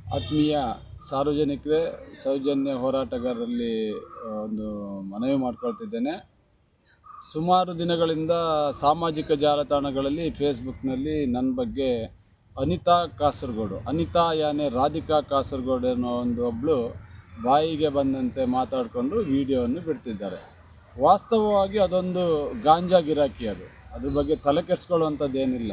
ಆತ್ಮೀಯ ಸಾರ್ವಜನಿಕರೇ, ಸೌಜನ್ಯ ಹೋರಾಟಗಾರರಲ್ಲಿ ಒಂದು ಮನವಿ ಮಾಡ್ಕೊಳ್ತಿದ್ದೇನೆ. ಸುಮಾರು ದಿನಗಳಿಂದ ಸಾಮಾಜಿಕ ಜಾಲತಾಣಗಳಲ್ಲಿ ಫೇಸ್ಬುಕ್ನಲ್ಲಿ ನನ್ನ ಬಗ್ಗೆ ಅನಿತಾ ಯಾನೆ ರಾಧಿಕಾ ಕಾಸರಗೋಡು ಅನ್ನೋ ಒಬ್ಬಳು ಬಾಯಿಗೆ ಬಂದಂತೆ ಮಾತಾಡಿಕೊಂಡು ವಿಡಿಯೋವನ್ನು ಬಿಡ್ತಿದ್ದಾರೆ. ವಾಸ್ತವವಾಗಿ ಅದೊಂದು ಗಾಂಜಾ ಗಿರಾಕಿ. ಅದ್ರ ಬಗ್ಗೆ ತಲೆ ಕೆಡಿಸ್ಕೊಳ್ಳುವಂಥದ್ದು ಏನಿಲ್ಲ,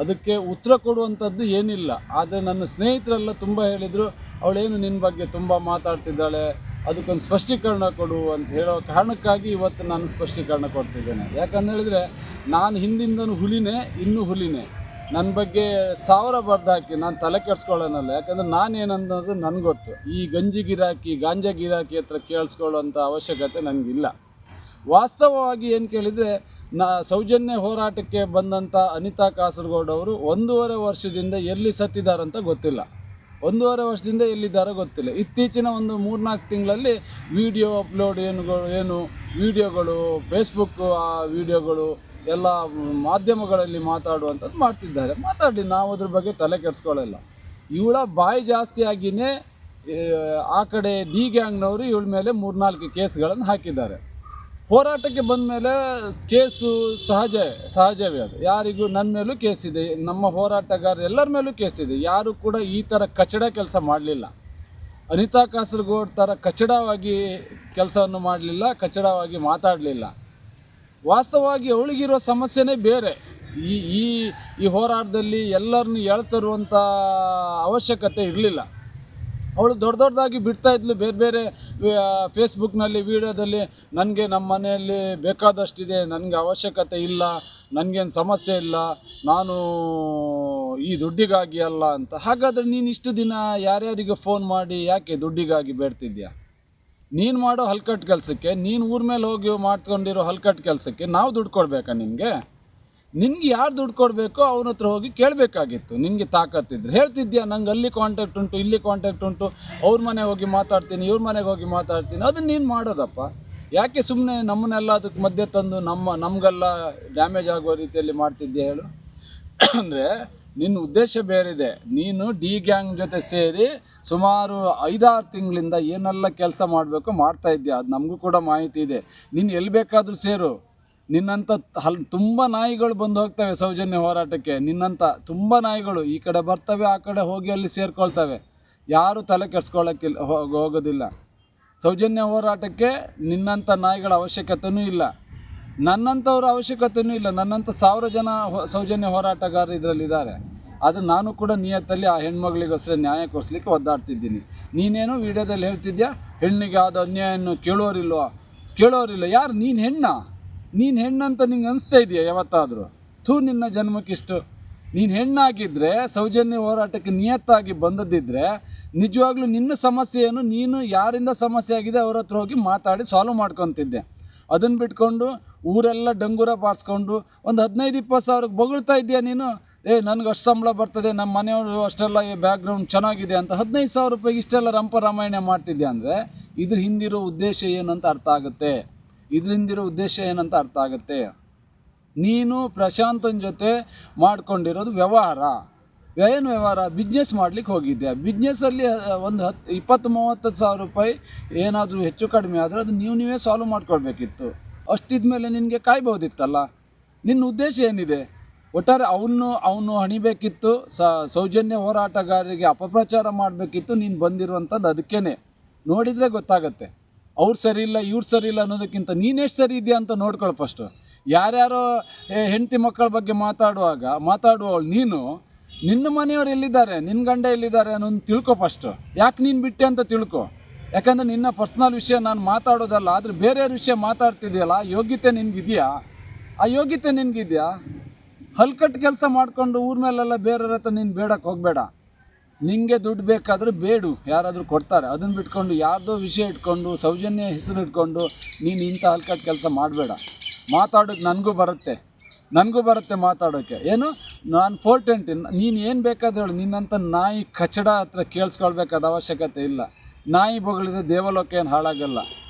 ಅದಕ್ಕೆ ಉತ್ತರ ಕೊಡುವಂಥದ್ದು ಏನಿಲ್ಲ. ಆದರೆ ನನ್ನ ಸ್ನೇಹಿತರೆಲ್ಲ ತುಂಬ ಹೇಳಿದರು, ಅವಳೇನು ನಿನ್ನ ಬಗ್ಗೆ ತುಂಬ ಮಾತಾಡ್ತಿದ್ದಾಳೆ, ಅದಕ್ಕೊಂದು ಸ್ಪಷ್ಟೀಕರಣ ಕೊಡು ಅಂತ ಹೇಳೋ ಕಾರಣಕ್ಕಾಗಿ ಇವತ್ತು ನಾನು ಸ್ಪಷ್ಟೀಕರಣ ಕೊಡ್ತಿದ್ದೇನೆ. ಯಾಕಂತ ಹೇಳಿದ್ರೆ ನಾನು ಹಿಂದಿಂದನೂ ಇನ್ನೂ ಹುಲಿನೇ. ನನ್ನ ಬಗ್ಗೆ 1000 ಬರ್ದು ಹಾಕಿ ನಾನು ತಲೆ ಕೆಡಿಸ್ಕೊಳ್ಳೋನಲ್ಲ. ಯಾಕಂದರೆ ನಾನೇನನ್ನೋದು ನನಗೆ ಗೊತ್ತು. ಈ ಗಾಂಜಾ ಗಿರಾಕಿ ಹತ್ರ ಕೇಳಿಸ್ಕೊಳ್ಳೋಂಥ ಅವಶ್ಯಕತೆ ನನಗಿಲ್ಲ. ವಾಸ್ತವವಾಗಿ ಏನು ಕೇಳಿದರೆ, ಸೌಜನ್ಯ ಹೋರಾಟಕ್ಕೆ ಬಂದಂಥ ಅನಿತಾ ಕಾಸರಗೋಡು ಅವರು 1.5 ವರ್ಷದಿಂದ ಎಲ್ಲಿ ಸತ್ತಿದ್ದಾರಂತ ಗೊತ್ತಿಲ್ಲ. 1.5 ವರ್ಷದಿಂದ ಎಲ್ಲಿದ್ದಾರೋ ಗೊತ್ತಿಲ್ಲ. ಇತ್ತೀಚಿನ ಒಂದು 3-4 ತಿಂಗಳಲ್ಲಿ ವಿಡಿಯೋ ಅಪ್ಲೋಡ್ ವಿಡಿಯೋಗಳು, ಫೇಸ್ಬುಕ್ ವಿಡಿಯೋಗಳು ಎಲ್ಲ ಮಾಧ್ಯಮಗಳಲ್ಲಿ ಮಾತಾಡುವಂಥದ್ದು ಮಾಡ್ತಿದ್ದಾರೆ. ಮಾತಾಡಿ, ನಾವು ಅದ್ರ ಬಗ್ಗೆ ತಲೆ ಕೆಡಿಸ್ಕೊಳ್ಳಲ್ಲ. ಇವಳ ಬಾಯಿ ಜಾಸ್ತಿ ಆಗಿಯೇ ಆ ಕಡೆ ಡಿ ಗ್ಯಾಂಗ್ನವರು ಇವಳ ಮೇಲೆ 3-4 ಕೇಸ್ಗಳನ್ನು ಹಾಕಿದ್ದಾರೆ. ಹೋರಾಟಕ್ಕೆ ಬಂದ ಮೇಲೆ ಕೇಸು ಸಹಜವೇ. ಅದು ಯಾರಿಗೂ ನನ್ನ ಮೇಲೂ ಕೇಸಿದೆ, ನಮ್ಮ ಹೋರಾಟಗಾರರು ಎಲ್ಲರ ಮೇಲೂ ಕೇಸಿದೆ. ಯಾರು ಕೂಡ ಈ ಥರ ಕಚಡ ಕೆಲಸ ಮಾಡಲಿಲ್ಲ. ಅನಿತಾ ಕಾಸರಗೋಡು ಥರ ಕಚಡವಾಗಿ ಕೆಲಸವನ್ನು ಮಾಡಲಿಲ್ಲ, ಕಚಡವಾಗಿ ಮಾತಾಡಲಿಲ್ಲ. ವಾಸ್ತವವಾಗಿ ಅವಳಿಗಿರೋ ಸಮಸ್ಯೆನೇ ಬೇರೆ. ಈ ಹೋರಾಟದಲ್ಲಿ ಎಲ್ಲರನ್ನೂ ಎಳ್ತರುವಂಥ ಅವಶ್ಯಕತೆ ಇರಲಿಲ್ಲ. ಅವಳು ದೊಡ್ಡದಾಗಿ ಬಿಡ್ತಾಯಿದ್ಲು ಬೇರೆ ಫೇಸ್ಬುಕ್ನಲ್ಲಿ ವೀಡಿಯೋದಲ್ಲಿ. ನನಗೆ ನಮ್ಮ ಮನೆಯಲ್ಲಿ ಬೇಕಾದಷ್ಟಿದೆ, ನನಗೆ ಅವಶ್ಯಕತೆ ಇಲ್ಲ, ನನಗೇನು ಸಮಸ್ಯೆ ಇಲ್ಲ, ನಾನು ಈ ದುಡ್ಡಿಗಾಗಿ ಅಲ್ಲ ಅಂತ. ಹಾಗಾದರೆ ನೀನು ಇಷ್ಟು ದಿನ ಯಾರ್ಯಾರಿಗೆ ಫೋನ್ ಮಾಡಿ ಯಾಕೆ ದುಡ್ಡಿಗಾಗಿ ಬೇಡ್ತಿದ್ಯಾ? ನೀನು ಮಾಡೋ ಹಲ್ಕಟ್ಟು ಕೆಲಸಕ್ಕೆ, ನೀನು ಊರ ಮೇಲೆ ಹೋಗಿ ಮಾಡ್ಕೊಂಡಿರೋ ಹಲ್ಕಟ್ಟು ಕೆಲಸಕ್ಕೆ ನಾವು ದುಡ್ಡು ಕೊಡಬೇಕಾ? ನಿನಗೆ ಯಾರು ದುಡ್ಡು ಕೊಡಬೇಕೋ ಅವನ ಹತ್ರ ಹೋಗಿ ಕೇಳಬೇಕಾಗಿತ್ತು. ನಿನಗೆ ತಾಕತ್ತಿದ್ರೆ ಹೇಳ್ತಿದ್ಯಾ, ನಂಗೆ ಅಲ್ಲಿ ಕಾಂಟ್ಯಾಕ್ಟ್ ಉಂಟು, ಇಲ್ಲಿ ಕಾಂಟ್ಯಾಕ್ಟ್ ಉಂಟು, ಅವ್ರ ಮನೆಗೆ ಹೋಗಿ ಮಾತಾಡ್ತೀನಿ, ಇವ್ರ ಮನೆಗೆ ಹೋಗಿ ಮಾತಾಡ್ತೀನಿ. ಅದನ್ನು ನೀನು ಮಾಡೋದಪ್ಪ. ಯಾಕೆ ಸುಮ್ಮನೆ ನಮ್ಮನ್ನೆಲ್ಲ ಅದಕ್ಕೆ ಮಧ್ಯೆ ತಂದು ನಮಗೆಲ್ಲ ಡ್ಯಾಮೇಜ್ ಆಗೋ ರೀತಿಯಲ್ಲಿ ಮಾಡ್ತಿದ್ಯಾ ಹೇಳು? ಅಂದರೆ ನಿನ್ನ ಉದ್ದೇಶ ಬೇರೆದೆ. ನೀನು ಡಿ ಗ್ಯಾಂಗ್ ಜೊತೆ ಸೇರಿ ಸುಮಾರು 5-6 ತಿಂಗಳಿಂದ ಏನೆಲ್ಲ ಕೆಲಸ ಮಾಡಬೇಕು ಮಾಡ್ತಾಯಿದ್ಯಾ, ಅದು ನಮಗೂ ಕೂಡ ಮಾಹಿತಿ ಇದೆ. ನೀನು ಎಲ್ಲಿ ಬೇಕಾದರೂ ಸೇರು. ನಿನ್ನಂಥ ತುಂಬ ನಾಯಿಗಳು ಬಂದು ಹೋಗ್ತವೆ ಸೌಜನ್ಯ ಹೋರಾಟಕ್ಕೆ. ನಿನ್ನಂಥ ತುಂಬ ನಾಯಿಗಳು ಈ ಕಡೆ ಬರ್ತವೆ, ಆ ಕಡೆ ಹೋಗಿ ಅಲ್ಲಿ ಸೇರ್ಕೊಳ್ತವೆ. ಯಾರೂ ತಲೆ ಕೆಡಿಸ್ಕೊಳ್ಳೋಕ್ಕಿಲ್ಲ, ಹೋಗೋದಿಲ್ಲ. ಸೌಜನ್ಯ ಹೋರಾಟಕ್ಕೆ ನಿನ್ನಂಥ ನಾಯಿಗಳ ಅವಶ್ಯಕತೆಯೂ ಇಲ್ಲ, ನನ್ನಂಥವ್ರ ಅವಶ್ಯಕತೆಯೂ ಇಲ್ಲ. ನನ್ನಂಥ 1000 ಜನ ಸೌಜನ್ಯ ಹೋರಾಟಗಾರರು ಇದರಲ್ಲಿದ್ದಾರೆ. ಆದರೆ ನಾನು ಕೂಡ ನಿಯತ್ತಲ್ಲಿ ಆ ಹೆಣ್ಮಗಳಿಗೋಸ್ಕರ ನ್ಯಾಯ ಕೊಡಿಸ್ಲಿಕ್ಕೆ ಒದ್ದಾಡ್ತಿದ್ದೀನಿ. ನೀನೇನು ವಿಡಿಯೋದಲ್ಲಿ ಹೇಳ್ತಿದ್ಯಾ, ಹೆಣ್ಣಿಗೆ ಆದ ಅನ್ಯಾಯವನ್ನು ಕೇಳೋರಿಲ್ಲ. ಯಾರು ನೀನು ಹೆಣ್ಣಂತ ನಿಂಗೆ ಅನಿಸ್ತಾ ಇದೆಯಾ ಯಾವತ್ತಾದರೂ? ನಿನ್ನ ಜನ್ಮಕ್ಕಿಷ್ಟು. ನೀನು ಹೆಣ್ಣಾಗಿದ್ದರೆ, ಸೌಜನ್ಯ ಹೋರಾಟಕ್ಕೆ ನಿಯತ್ತಾಗಿ ಬಂದದ್ದಿದ್ದರೆ, ನಿಜವಾಗ್ಲೂ ನಿನ್ನ ಸಮಸ್ಯೆ ಏನು, ನೀನು ಯಾರಿಂದ ಸಮಸ್ಯೆ ಆಗಿದೆ ಅವ್ರ ಹತ್ರ ಹೋಗಿ ಮಾತಾಡಿ ಸಾಲ್ವ್ ಮಾಡ್ಕೊತಿದ್ದೆ. ಅದನ್ನು ಬಿಟ್ಕೊಂಡು ಊರೆಲ್ಲ ಡಂಗೂರ ಬಾರಿಸ್ಕೊಂಡು ಒಂದು 15-20 ಸಾವಿರಕ್ಕೆ ಬೊಗಳ್ತಾ ಇದೆಯಾ ನೀನು. ನನಗೆ ಅಷ್ಟು ಸಂಬಳ ಬರ್ತದೆ, ನಮ್ಮ ಮನೆಯವರು ಅಷ್ಟೆಲ್ಲ ಬ್ಯಾಕ್ಗ್ರೌಂಡ್ ಚೆನ್ನಾಗಿದೆ ಅಂತ 15,000 ರೂಪಾಯಿಗೆ ಇಷ್ಟೆಲ್ಲ ರಂಪರಾಮಾಯಣ ಮಾಡ್ತಿದ್ಯಾ ಅಂದರೆ ಇದ್ರ ಹಿಂದಿರೋ ಉದ್ದೇಶ ಏನಂತ ಅರ್ಥ ಆಗುತ್ತೆ. ನೀನು ಪ್ರಶಾಂತನ ಜೊತೆ ಮಾಡ್ಕೊಂಡಿರೋದು ಏನು ವ್ಯವಹಾರ? ಬಿಸ್ನೆಸ್ ಮಾಡ್ಲಿಕ್ಕೆ ಹೋಗಿದ್ದೆ. ಬಿಸ್ನೆಸ್ಸಲ್ಲಿ ಒಂದು 20-30 ಸಾವಿರ ರೂಪಾಯಿ ಏನಾದರೂ ಹೆಚ್ಚು ಕಡಿಮೆ ಆದರೆ ಅದು ನೀವೇ ಸಾಲ್ವ್ ಮಾಡ್ಕೊಳ್ಬೇಕಿತ್ತು. ಅಷ್ಟಿದ್ಮೇಲೆ ನಿನಗೆ ಕಾಯ್ಬೋದಿತ್ತಲ್ಲ. ನಿನ್ನ ಉದ್ದೇಶ ಏನಿದೆ? ಒಟ್ಟಾರೆ ಅವನು ಹಣಿಬೇಕಿತ್ತು, ಸೌಜನ್ಯ ಹೋರಾಟಗಾರರಿಗೆ ಅಪಪ್ರಚಾರ ಮಾಡಬೇಕಿತ್ತು. ನೀನು ಬಂದಿರುವಂಥದ್ದು ಅದಕ್ಕೇ. ನೋಡಿದರೆ ಗೊತ್ತಾಗತ್ತೆ, ಅವ್ರು ಸರಿ ಇಲ್ಲ, ಇವ್ರು ಸರಿ ಇಲ್ಲ ಅನ್ನೋದಕ್ಕಿಂತ ನೀನೆಷ್ಟು ಸರಿ ಇದೆಯಾ ಅಂತ ನೋಡ್ಕೊಳ್ಳೋ ಫಸ್ಟು. ಯಾರ್ಯಾರೋ ಹೆಂಡತಿ ಮಕ್ಕಳ ಬಗ್ಗೆ ಮಾತಾಡುವವಳು ನೀನು. ನಿನ್ನ ಮನೆಯವ್ರು ಎಲ್ಲಿದ್ದಾರೆ, ನಿನ್ನ ಗಂಡ ಎಲ್ಲಿದ್ದಾರೆ ಅನ್ನೋದು ತಿಳ್ಕೊ ಫಸ್ಟು. ಯಾಕೆ ನೀನು ಬಿಟ್ಟೆ ಅಂತ ತಿಳ್ಕೊ. ಯಾಕಂದರೆ ನಿನ್ನ ಪರ್ಸ್ನಲ್ ವಿಷಯ ನಾನು ಮಾತಾಡೋದಲ್ಲ, ಆದರೆ ಬೇರೆಯವ್ರ ವಿಷಯ ಮಾತಾಡ್ತಿದೆಯಲ್ಲ, ಆ ಯೋಗ್ಯತೆ ನಿನಗಿದೆಯಾ? ಹಲ್ಕಟ್ಟು ಕೆಲಸ ಮಾಡಿಕೊಂಡು ಊರ ಮೇಲೆಲ್ಲ ಬೇರೆಯವ್ರ ಹತ್ರ ನೀನು ಬೇಡಕ್ಕೆ ಹೋಗಬೇಡ. ನಿನಗೆ ದುಡ್ಡು ಬೇಕಾದರೆ ಬೇಡು, ಯಾರಾದರೂ ಕೊಡ್ತಾರೆ. ಅದನ್ನು ಬಿಟ್ಕೊಂಡು ಯಾರ್ದೋ ವಿಷಯ ಇಟ್ಕೊಂಡು, ಸೌಜನ್ಯ ಹೆಸರು ಇಟ್ಕೊಂಡು ನೀನು ಇಂಥ ಹಲ್ಕಟ್ಟು ಕೆಲಸ ಮಾಡಬೇಡ. ಮಾತಾಡೋಕ್ಕೆ ನನಗೂ ಬರುತ್ತೆ ಮಾತಾಡೋಕ್ಕೆ. ಏನು, ನಾನು 420. ನೀನು ಏನು ಬೇಕಾದ್ರೆ ಹೇಳು. ನಿನ್ನಂಥ ನಾಯಿ ಕಚಡ ಹತ್ರ ಕೇಳಿಸ್ಕೊಳ್ಬೇಕಾದ ಅವಶ್ಯಕತೆ ಇಲ್ಲ. ನಾಯಿ ಬೊಗಳಿದ್ರೆ ದೇವಲೋಕ ಏನು ಹಾಳಾಗಲ್ಲ,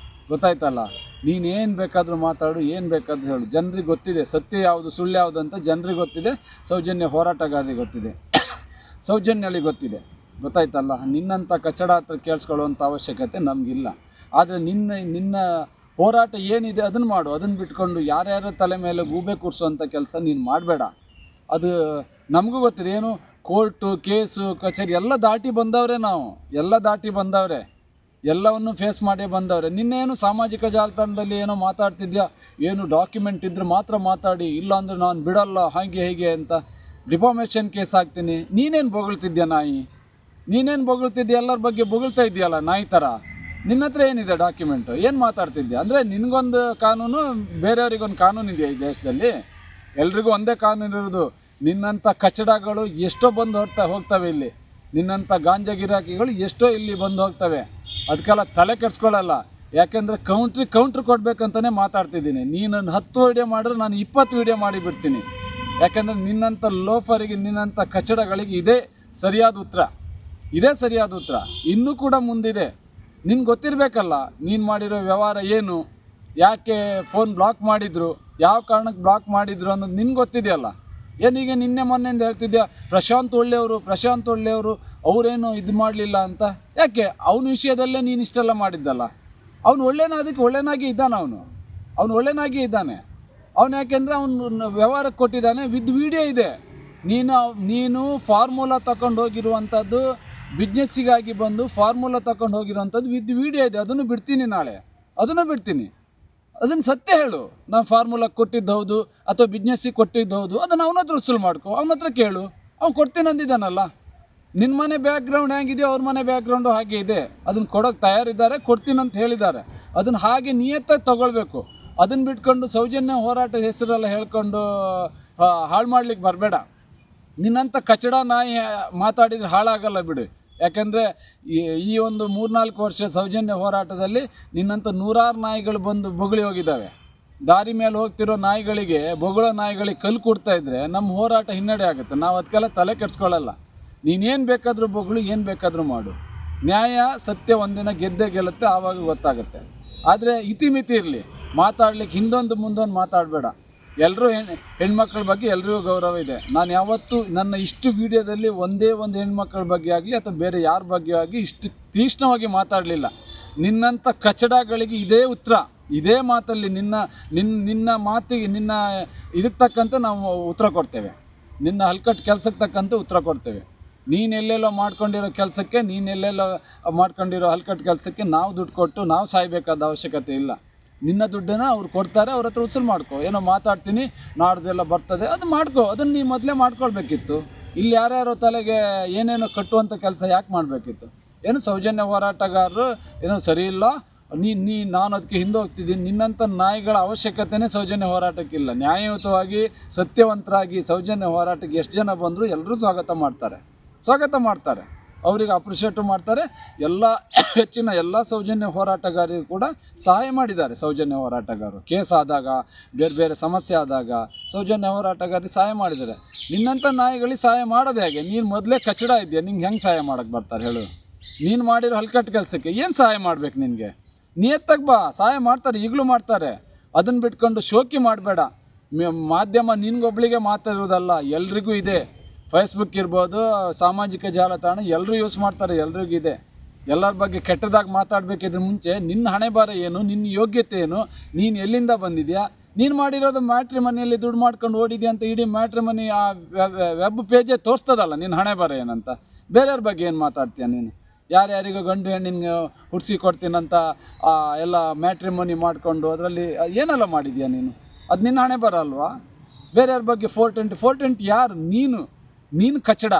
ಗೊತ್ತಾಯ್ತಲ್ಲ. ನೀನೇನು ಬೇಕಾದರೂ ಮಾತಾಡು, ಏನು ಬೇಕಾದರೂ ಹೇಳು. ಜನರಿಗೆ ಗೊತ್ತಿದೆ ಸತ್ಯ ಯಾವುದು ಸುಳ್ಳು ಯಾವುದು ಅಂತ. ಜನರಿಗೆ ಗೊತ್ತಿದೆ, ಸೌಜನ್ಯ ಹೋರಾಟಗಾರರಿಗೆ ಗೊತ್ತಿದೆ, ಸೌಜನ್ಯಳಿಗೆ ಗೊತ್ತಿದೆ. ಗೊತ್ತಾಯ್ತಲ್ಲ. ನಿನ್ನಂಥ ಕಚಡ ಹತ್ರ ಕೇಳಿಸ್ಕೊಳ್ಳುವಂಥ ಅವಶ್ಯಕತೆ ನಮಗಿಲ್ಲ. ಆದರೆ ನಿನ್ನ ಹೋರಾಟ ಏನಿದೆ ಅದನ್ನು ಮಾಡು. ಅದನ್ನು ಬಿಟ್ಕೊಂಡು ಯಾರ್ಯಾರ ತಲೆ ಮೇಲೆ ಗೂಬೆ ಕೂರಿಸುವಂಥ ಕೆಲಸ ನೀನು ಮಾಡಬೇಡ. ಅದು ನಮಗೂ ಗೊತ್ತಿದೆ, ಏನು ಕೋರ್ಟು ಕೇಸು ಕಚೇರಿ ಎಲ್ಲ ದಾಟಿ ಬಂದವರೇ ನಾವು, ಎಲ್ಲ ದಾಟಿ ಬಂದವರೇ, ಎಲ್ಲವನ್ನು ಫೇಸ್ ಮಾಡೇ ಬಂದವ್ರೆ. ನಿನ್ನೇನು ಸಾಮಾಜಿಕ ಜಾಲತಾಣದಲ್ಲಿ ಏನೋ ಮಾತಾಡ್ತಿದ್ಯಾ, ಏನು ಡಾಕ್ಯುಮೆಂಟ್ ಇದ್ರೆ ಮಾತ್ರ ಮಾತಾಡಿ, ಇಲ್ಲ ಅಂದರೆ ನಾನು ಬಿಡಲ್ಲ ಹಾಗೆ ಹೇಗೆ ಅಂತ ಡಿಫಾಮೇಷನ್ ಕೇಸ್ ಹಾಕ್ತೀನಿ. ನೀನೇನು ಬೊಗಳ್ತಿದ್ಯಾ ನಾಯಿ? ನೀನೇನು ಬೊಗಳ್ತಿದ್ಯಾ? ಎಲ್ಲರ ಬಗ್ಗೆ ಬೊಗಳ್ತಾ ಇದೆಯಲ್ಲ ನಾಯಿ ಥರ. ನಿನ್ನ ಹತ್ರ ಏನಿದೆ ಡಾಕ್ಯುಮೆಂಟು? ಏನು ಮಾತಾಡ್ತಿದ್ಯಾ? ಅಂದರೆ ನಿನಗೊಂದು ಕಾನೂನು, ಬೇರೆಯವ್ರಿಗೊಂದು ಕಾನೂನು ಇದೆಯಾ ಈ ದೇಶದಲ್ಲಿ? ಎಲ್ರಿಗೂ ಒಂದೇ ಕಾನೂನು ಇರೋದು. ನಿನ್ನಂಥ ಕಚಡಗಳು ಎಷ್ಟೋ ಬಂದು ಹೋಗ್ತವೆ ಇಲ್ಲಿ. ನಿನ್ನಂಥ ಗಾಂಜಾ ಗಿರಾಕಿಗಳು ಎಷ್ಟೋ ಇಲ್ಲಿ ಬಂದು ಹೋಗ್ತವೆ. ಅದಕ್ಕೆಲ್ಲ ತಲೆ ಕೆಡಿಸ್ಕೊಳ್ಳಲ್ಲ. ಯಾಕೆಂದರೆ ಕೌಂಟ್ರ್ ಕೊಡಬೇಕಂತಲೇ ಮಾತಾಡ್ತಿದ್ದೀನಿ. ನೀನು 10 ವೀಡಿಯೋ ಮಾಡಿದ್ರೆ ನಾನು 20 ವೀಡಿಯೋ ಮಾಡಿಬಿಡ್ತೀನಿ. ಯಾಕೆಂದರೆ ನಿನ್ನಂಥ ಲೋಫರಿಗೆ, ನಿನ್ನಂಥ ಕಚಡಗಳಿಗೆ ಇದೇ ಸರಿಯಾದ ಉತ್ತರ, ಇದೇ ಸರಿಯಾದ ಉತ್ತರ. ಇನ್ನೂ ಕೂಡ ಮುಂದಿದೆ. ನಿನ್ಗೆ ಗೊತ್ತಿರಬೇಕಲ್ಲ ನೀನು ಮಾಡಿರೋ ವ್ಯವಹಾರ ಏನು, ಯಾಕೆ ಫೋನ್ ಬ್ಲಾಕ್ ಮಾಡಿದ್ರು, ಯಾವ ಕಾರಣಕ್ಕೆ ಬ್ಲಾಕ್ ಮಾಡಿದ್ರು ಅನ್ನೋದು ನಿನ್ಗೆ ಗೊತ್ತಿದೆಯಲ್ಲ. ಏನೀಗ ನಿನ್ನೆ ಮೊನ್ನೆಯಿಂದ ಹೇಳ್ತಿದ್ಯಾ ಪ್ರಶಾಂತ್ ಒಳ್ಳೆಯವರು ಅವರೇನು ಇದು ಮಾಡಲಿಲ್ಲ ಅಂತ. ಯಾಕೆ? ಅವನ ವಿಷಯದಲ್ಲೇ ನೀನು ಇಷ್ಟೆಲ್ಲ ಮಾಡಿದ್ದಲ್ಲ. ಅವನು ಒಳ್ಳೆಯನಾಗಿ ಇದ್ದಾನೆ. ಅವನು ಒಳ್ಳೆಯನಾಗಿ ಇದ್ದಾನೆ. ಅವನು ಯಾಕೆಂದರೆ ಅವನು ವ್ಯವಹಾರಕ್ಕೆ ಕೊಟ್ಟಿದ್ದಾನೆ, ವಿತ್ ವಿಡಿಯೋ ಇದೆ. ನೀನು ಫಾರ್ಮುಲಾ ತಗೊಂಡು ಹೋಗಿರುವಂಥದ್ದು, ಬಿಸ್ನೆಸ್ಸಿಗಾಗಿ ಬಂದು ಫಾರ್ಮುಲಾ ತಗೊಂಡು ಹೋಗಿರುವಂಥದ್ದು ವಿತ್ ವಿಡಿಯೋ ಇದೆ. ಅದನ್ನು ಬಿಡ್ತೀನಿ, ನಾಳೆ ಅದನ್ನು ಬಿಡ್ತೀನಿ. ಅದನ್ನು ಸತ್ಯ ಹೇಳು. ನಾನು ಫಾರ್ಮುಲಾಕ್ಕೆ ಕೊಟ್ಟಿದ್ದು ಹೌದು ಅಥವಾ ಬಿಸ್ನೆಸ್ಸಿಗೆ ಕೊಟ್ಟಿದ್ದು ಹೌದು, ಅದನ್ನು ಅವನ ಹತ್ರ ವಸೂಲು ಮಾಡ್ಕೊ, ಅವನ ಹತ್ರ ಕೇಳು. ಅವ್ನು ಕೊಡ್ತೀನಿ ಅಂದಿದ್ದಾನಲ್ಲ. ನಿನ್ನ ಮನೆ ಬ್ಯಾಕ್ಗ್ರೌಂಡ್ ಹೇಗಿದೆಯೋ ಅವ್ರ ಮನೆ ಬ್ಯಾಕ್ಗ್ರೌಂಡು ಹಾಗೆ ಇದೆ. ಅದನ್ನು ಕೊಡೋಕ್ಕೆ ತಯಾರಿದ್ದಾರೆ, ಕೊಡ್ತೀನಂತ ಹೇಳಿದ್ದಾರೆ. ಅದನ್ನು ಹಾಗೆ ನಿಯತ್ತಾಗಿ ತೊಗೊಳ್ಬೇಕು. ಅದನ್ನು ಬಿಟ್ಕೊಂಡು ಸೌಜನ್ಯ ಹೋರಾಟ ಹೆಸರೆಲ್ಲ ಹೇಳ್ಕೊಂಡು ಹಾಳು ಮಾಡ್ಲಿಕ್ಕೆ ಬರಬೇಡ. ನಿನ್ನಂಥ ಕಚಡ ನಾಯಿ ಮಾತಾಡಿದರೆ ಹಾಳಾಗಲ್ಲ ಬಿಡು. ಯಾಕೆಂದರೆ ಈ ಒಂದು 3-4 ವರ್ಷ ಸೌಜನ್ಯ ಹೋರಾಟದಲ್ಲಿ ನಿನ್ನಂಥ 100 ನಾಯಿಗಳು ಬಂದು ಬೊಗಳಿ ಹೋಗಿದ್ದಾವೆ. ದಾರಿ ಮೇಲೆ ಹೋಗ್ತಿರೋ ನಾಯಿಗಳಿಗೆ, ಬೊಗಳೋ ನಾಯಿಗಳಿಗೆ ಕಲ್ಲು ಕೊಡ್ತಾ ಇದ್ದರೆ ನಮ್ಮ ಹೋರಾಟ ಹಿನ್ನಡೆ ಆಗುತ್ತೆ. ನಾವು ಅದಕ್ಕೆಲ್ಲ ತಲೆ ಕೆಡಿಸ್ಕೊಳ್ಳಲ್ಲ. ನೀನೇನು ಬೇಕಾದರೂ ಬೊಗಳು, ಏನು ಬೇಕಾದರೂ ಮಾಡು. ನ್ಯಾಯ ಸತ್ಯ ಒಂದಿನ ಗೆದ್ದೇ ಗೆಲ್ಲುತ್ತೆ, ಆವಾಗ ಗೊತ್ತಾಗುತ್ತೆ. ಆದರೆ ಇತಿಮಿತಿ ಇರಲಿ. ಮಾತಾಡ್ಲಿಕ್ಕೆ ಹಿಂದೊಂದು ಮುಂದೊಂದು ಮಾತಾಡಬೇಡ. ಎಲ್ಲರೂ ಹೆಣ್ಮಕ್ಳ ಬಗ್ಗೆ ಎಲ್ರಿಗೂ ಗೌರವ ಇದೆ. ನಾನು ಯಾವತ್ತೂ ನನ್ನ ಇಷ್ಟು ವೀಡಿಯೋದಲ್ಲಿ ಒಂದೇ ಒಂದು ಹೆಣ್ಮಕ್ಳ ಬಗ್ಗೆ ಆಗಲಿ ಅಥವಾ ಬೇರೆ ಯಾರ ಬಗ್ಗೆ ಆಗಲಿ ಇಷ್ಟು ತೀಕ್ಷ್ಣವಾಗಿ ಮಾತಾಡಲಿಲ್ಲ. ನಿನ್ನಂಥ ಕಚಡಗಳಿಗೆ ಇದೇ ಉತ್ತರ, ಇದೇ ಮಾತಲ್ಲಿ ನಿನ್ನ ಮಾತಿಗೆ, ನಿನ್ನ ಇದಕ್ಕೆ ತಕ್ಕಂತೆ ನಾವು ಉತ್ತರ ಕೊಡ್ತೇವೆ. ನಿನ್ನ ಹಲ್ಕಟ್ಟು ಕೆಲಸಕ್ಕೆ ತಕ್ಕಂತೆ ಉತ್ತರ ಕೊಡ್ತೇವೆ. ನೀನೆಲ್ಲೆಲ್ಲೋ ಮಾಡ್ಕೊಂಡಿರೋ ಕೆಲಸಕ್ಕೆ, ನೀನೆಲ್ಲೆಲ್ಲೋ ಮಾಡ್ಕೊಂಡಿರೋ ಹಲ್ಕಟ್ಟು ಕೆಲಸಕ್ಕೆ ನಾವು ದುಡ್ಡು ಕೊಟ್ಟು ನಾವು ಸಾಯಬೇಕಾದ ಅವಶ್ಯಕತೆ ಇಲ್ಲ. ನಿನ್ನ ದುಡ್ಡನ್ನು ಅವ್ರು ಕೊಡ್ತಾರೆ, ಅವ್ರ ಹತ್ರ ವಸೂಲು ಮಾಡ್ಕೊ. ಏನೋ ಮಾತಾಡ್ತೀನಿ ನಾಡ್ದೆಲ್ಲ ಬರ್ತದೆ, ಅದು ಮಾಡ್ಕೊ. ಅದನ್ನು ನೀವು ಮೊದಲೇ ಮಾಡ್ಕೊಳ್ಬೇಕಿತ್ತು. ಇಲ್ಲಿ ಯಾರ್ಯಾರೋ ತಲೆಗೆ ಏನೇನೋ ಕಟ್ಟುವಂಥ ಕೆಲಸ ಯಾಕೆ ಮಾಡಬೇಕಿತ್ತು? ಏನು ಸೌಜನ್ಯ ಹೋರಾಟಗಾರರು ಏನೋ ಸರಿ ಇಲ್ಲ, ನಾನು ಅದಕ್ಕೆ ಹಿಂದೆ ಹೋಗ್ತಿದ್ದೀನಿ. ನಿನ್ನಂಥ ನಾಯಿಗಳ ಅವಶ್ಯಕತೆಯೇ ಸೌಜನ್ಯ ಹೋರಾಟಕ್ಕಿಲ್ಲ. ನ್ಯಾಯಯುತವಾಗಿ ಸತ್ಯವಂತರಾಗಿ ಸೌಜನ್ಯ ಹೋರಾಟಕ್ಕೆ ಎಷ್ಟು ಜನ ಬಂದರೂ ಎಲ್ಲರೂ ಸ್ವಾಗತ ಮಾಡ್ತಾರೆ. ಅವರಿಗೆ ಅಪ್ರಿಷಿಯೇಟು ಮಾಡ್ತಾರೆ. ಹೆಚ್ಚಿನ ಎಲ್ಲ ಸೌಜನ್ಯ ಹೋರಾಟಗಾರರಿಗೂ ಕೂಡ ಸಹಾಯ ಮಾಡಿದ್ದಾರೆ. ಸೌಜನ್ಯ ಹೋರಾಟಗಾರರು ಕೇಸ್ ಆದಾಗ, ಬೇರೆ ಬೇರೆ ಸಮಸ್ಯೆ ಆದಾಗ ಸೌಜನ್ಯ ಹೋರಾಟಗಾರರಿಗೆ ಸಹಾಯ ಮಾಡಿದ್ದಾರೆ. ನಿನ್ನಂಥ ನಾಯಿಗಳಿಗೆ ಸಹಾಯ ಮಾಡೋದು ಹೇಗೆ? ನೀನು ಮೊದಲೇ ಕಚಡ ಇದೆಯಾ, ನಿಂಗೆ ಹೆಂಗೆ ಸಹಾಯ ಮಾಡೋಕ್ಕೆ ಬರ್ತಾರೆ ಹೇಳು? ನೀನು ಮಾಡಿರೋ ಹಲ್ಕಟ್ಟು ಕೆಲಸಕ್ಕೆ ಏನು ಸಹಾಯ ಮಾಡಬೇಕು? ನಿನಗೆ ನಿಯತ್ತಾಗಿ ಬಾ, ಸಹಾಯ ಮಾಡ್ತಾರೆ, ಈಗಲೂ ಮಾಡ್ತಾರೆ. ಅದನ್ನು ಬಿಟ್ಕೊಂಡು ಶೋಕಿ ಮಾಡಬೇಡ. ಮಾಧ್ಯಮ ನಿನ್ಗೊಬ್ಳಿಗೆ ಮಾತಾಡಿರೋದಲ್ಲ, ಎಲ್ರಿಗೂ ಇದೆ. ಫೇಸ್ಬುಕ್ ಇರ್ಬೋದು, ಸಾಮಾಜಿಕ ಜಾಲತಾಣ ಎಲ್ಲರೂ ಯೂಸ್ ಮಾಡ್ತಾರೆ, ಎಲ್ರಿಗೂ ಇದೆ. ಎಲ್ಲರ ಬಗ್ಗೆ ಕೆಟ್ಟದಾಗಿ ಮಾತಾಡಬೇಕಿದ್ರ ಮುಂಚೆ ನಿನ್ನ ಹಣೆ ಬಾರ ಏನು, ನಿನ್ನ ಯೋಗ್ಯತೆ ಏನು, ನೀನು ಎಲ್ಲಿಂದ ಬಂದಿದೆಯಾ, ನೀನು ಮಾಡಿರೋದು ಮ್ಯಾಟ್ರಿಮನಿಯಲ್ಲಿ ದುಡ್ಡು ಮಾಡ್ಕೊಂಡು ಓಡಿದೆಯಾ ಅಂತ ಇಡೀ ಮ್ಯಾಟ್ರಿಮನಿ ಆ ವೆಬ್ ಪೇಜೇ ತೋರಿಸ್ತದಲ್ಲ ನಿನ್ನ ಹಣೆ ಬಾರ ಏನಂತ. ಬೇರೆಯವ್ರ ಬಗ್ಗೆ ಏನು ಮಾತಾಡ್ತೀಯ ನೀನು? ಯಾರ್ಯಾರಿಗೂ ಗಂಡು ಹೆಣ್ಣಿನ ಹುಡ್ಸಿ ಕೊಡ್ತೀನಂತ ಎಲ್ಲ ಮ್ಯಾಟ್ರಿಮನಿ ಮಾಡಿಕೊಂಡು ಅದರಲ್ಲಿ ಏನೆಲ್ಲ ಮಾಡಿದ್ಯಾ ನೀನು? ಅದು ನಿನ್ನ ಹಣೆ ಬರ ಅಲ್ವಾ? ಬೇರೆಯವ್ರ ಬಗ್ಗೆ 420 ಯಾರು? ನೀನು ಕಚಡ,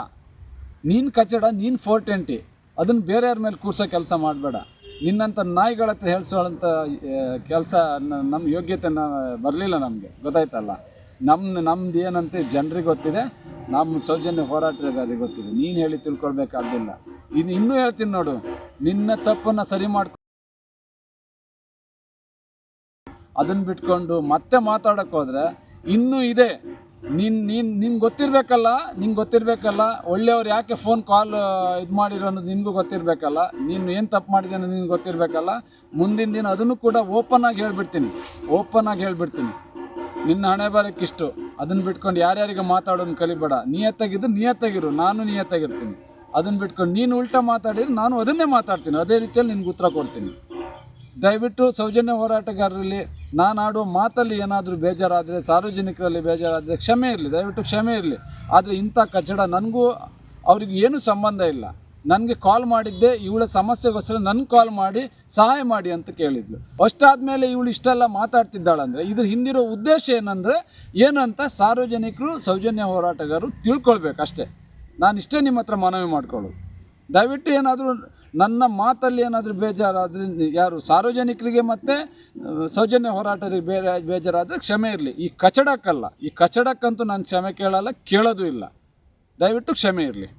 ನೀನು 420. ಅದನ್ನು ಬೇರೆಯವ್ರ ಮೇಲೆ ಕೂರ್ಸೋ ಕೆಲಸ ಮಾಡಬೇಡ. ನಿನ್ನಂಥ ನಾಯಿಗಳ ಹತ್ರ ಹೇಳ್ಸೋಂಥ ಕೆಲಸ ನಮ್ಮ ಯೋಗ್ಯತೆ ಬರಲಿಲ್ಲ ನಮಗೆ, ಗೊತ್ತಾಯ್ತಲ್ಲ. ನಮ್ದು ಏನಂತ ಜನರಿಗೆ ಗೊತ್ತಿದೆ, ನಮ್ಮ ಸೌಜನ್ಯ ಹೋರಾಟಗಾರರಿಗೆ ಗೊತ್ತಿದೆ. ನೀನು ಹೇಳಿ ತಿಳ್ಕೊಳ್ಬೇಕಾಗಿಲ್ಲ. ಇನ್ನೂ ಹೇಳ್ತೀನಿ ನೋಡು, ನಿನ್ನ ತಪ್ಪನ್ನು ಸರಿ ಮಾಡ್ಕೊ. ಅದನ್ನು ಬಿಟ್ಕೊಂಡು ಮತ್ತೆ ಮಾತಾಡೋಕ್ಕೆ ಹೋದರೆ ಇನ್ನೂ ಇದೆ. ನಿಂಗೆ ಗೊತ್ತಿರಬೇಕಲ್ಲ ಒಳ್ಳೆಯವ್ರು ಯಾಕೆ ಫೋನ್ ಕಾಲ್ ಇದು ಮಾಡಿರೋ ಅನ್ನೋದು ನಿನಗೂ ಗೊತ್ತಿರಬೇಕಲ್ಲ. ನೀನು ಏನು ತಪ್ಪು ಮಾಡಿದೆ ಅನ್ನೋದು ನಿನ್ಗೆ ಗೊತ್ತಿರಬೇಕಲ್ಲ. ಮುಂದಿನ ದಿನ ಅದನ್ನು ಕೂಡ ಓಪನ್ ಆಗಿ ಹೇಳ್ಬಿಡ್ತೀನಿ. ನಿನ್ನ ಹಣೆ ಬರೋಕ್ಕಿಷ್ಟು. ಅದನ್ನು ಬಿಟ್ಕೊಂಡು ಯಾರ್ಯಾರಿಗೆ ಮಾತಾಡೋದನ್ನು ಕಲಿಬೇಡ. ನಿಯತ್ತಾಗಿರು, ನಾನು ನಿಯತ್ತಾಗಿರ್ತೀನಿ. ಅದನ್ನು ಬಿಟ್ಕೊಂಡು ನೀನು ಉಲ್ಟಾ ಮಾತಾಡಿದ್ರೆ ನಾನು ಅದನ್ನೇ ಮಾತಾಡ್ತೀನಿ, ಅದೇ ರೀತಿಯಲ್ಲಿ ನಿನ್ಗೆ ಉತ್ತರ ಕೊಡ್ತೀನಿ. ದಯವಿಟ್ಟು ಸೌಜನ್ಯ ಹೋರಾಟಗಾರರಲ್ಲಿ ನಾನು ಆಡುವ ಮಾತಲ್ಲಿ ಏನಾದರೂ ಬೇಜಾರಾದರೆ, ಸಾರ್ವಜನಿಕರಲ್ಲಿ ಬೇಜಾರಾದರೆ ಕ್ಷಮೆ ಇರಲಿ, ದಯವಿಟ್ಟು ಕ್ಷಮೆ ಇರಲಿ. ಆದರೆ ಇಂಥ ಕಚಡ ನನಗೂ ಅವ್ರಿಗೆ ಏನೂ ಸಂಬಂಧ ಇಲ್ಲ. ನನಗೆ ಕಾಲ್ ಮಾಡಿದ್ದೆ ಇವಳ ಸಮಸ್ಯೆಗೋಸ್ಕರ ನನಗೆ ಕಾಲ್ ಮಾಡಿ ಸಹಾಯ ಮಾಡಿ ಅಂತ ಕೇಳಿದ್ಲು. ಅಷ್ಟಾದಮೇಲೆ ಇವಳು ಇಷ್ಟೆಲ್ಲ ಮಾತಾಡ್ತಿದ್ದಾಳಂದರೆ ಇದ್ರ ಹಿಂದಿರೋ ಉದ್ದೇಶ ಏನು ಅಂತ ಸಾರ್ವಜನಿಕರು, ಸೌಜನ್ಯ ಹೋರಾಟಗಾರರು ತಿಳ್ಕೊಳ್ಬೇಕು ಅಷ್ಟೇ. ನಾನು ಇಷ್ಟೇ ನಿಮ್ಮ ಹತ್ರ ಮನವಿ ಮಾಡ್ಕೊಳ್ಳೋದು. ದಯವಿಟ್ಟು ಏನಾದರೂ ನನ್ನ ಮಾತಲ್ಲಿ ಏನಾದರೂ ಬೇಜಾರಾದರೆ, ಯಾರು ಸಾರ್ವಜನಿಕರಿಗೆ ಮತ್ತು ಸೌಜನ್ಯ ಹೋರಾಟರಿಗೆ ಬೇಜಾರಾದರೆ ಕ್ಷಮೆ ಇರಲಿ. ಈ ಕಚಡಕ್ಕಲ್ಲ, ಈ ಕಚಡಕ್ಕಂತೂ ನಾನು ಕ್ಷಮೆ ಕೇಳೋದು ಇಲ್ಲ. ದಯವಿಟ್ಟು ಕ್ಷಮೆ ಇರಲಿ.